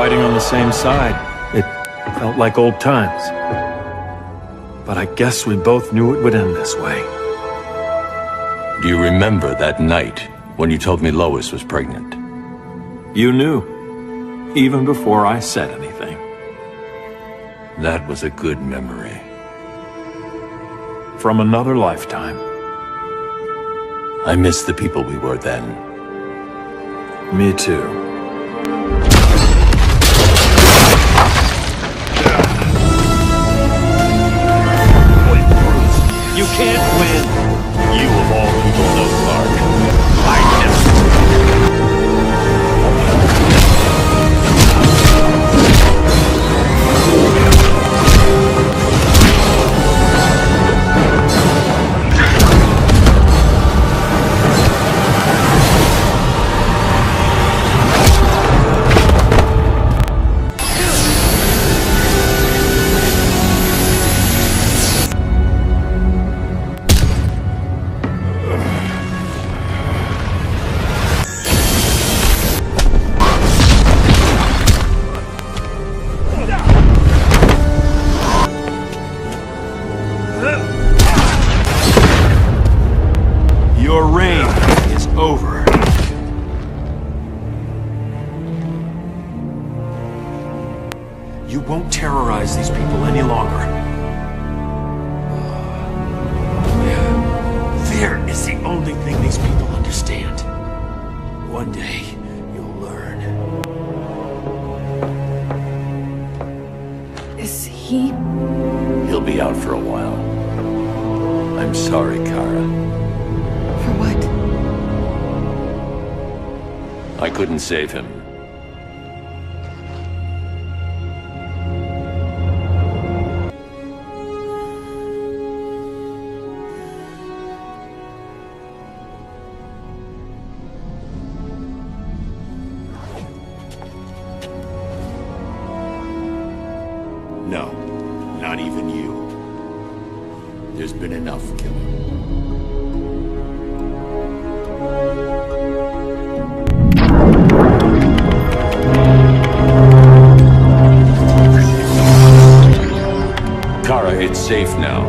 fighting on the same side. It felt like old times. But I guess we both knew it would end this way. Do you remember that night when you told me Lois was pregnant? You knew, even before I said anything. That was a good memory. From another lifetime. I miss the people we were then. Me too. You can't win. You of all people know Clark. I never. Your reign is over. You won't terrorize these people any longer. Fear is the only thing these people understand. One day, you'll learn. Is he? He'll be out for a while. I'm sorry, Kara. For what? I couldn't save him. No, not even you. There's been enough killing. Kara, it's safe now.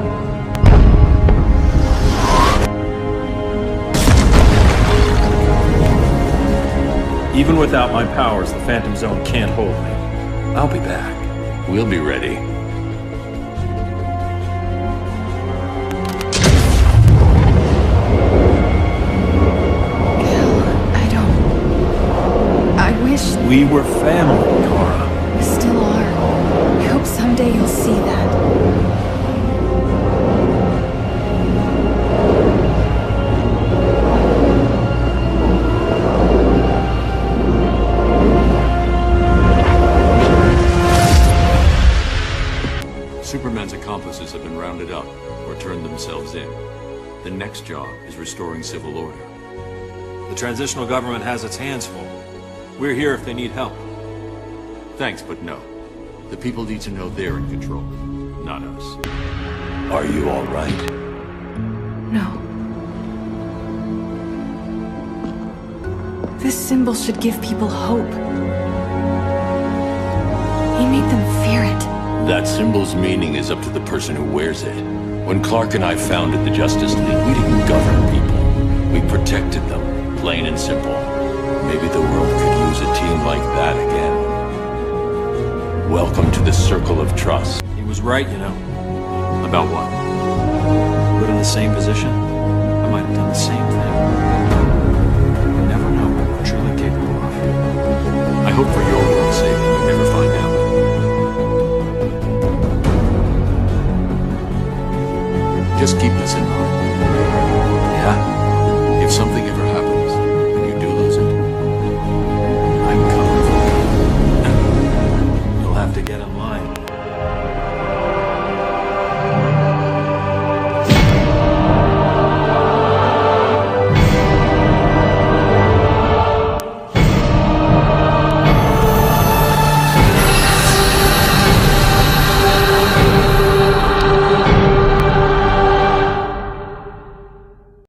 Even without my powers, the Phantom Zone can't hold me. I'll be back. We'll be ready. I wish We were family, Kara. we still are. I hope someday you'll see that. Superman's accomplices have been rounded up or turned themselves in. The next job is restoring civil order. The transitional government has its hands full. We're here if they need help. Thanks, but no. The people need to know they're in control, not us. Are you all right? No. This symbol should give people hope. He made them fear it. That symbol's meaning is up to the person who wears it. When Clark and I founded the Justice League, we didn't govern people. We protected them, plain and simple. Maybe the world could use a team like that again. Welcome to the Circle of Trust. He was right, you know. About what? Put in the same position, I might have done the same thing. You never know what we're truly capable of. I hope for your world's sake we never find out. Just keep this in mind. Yeah? If something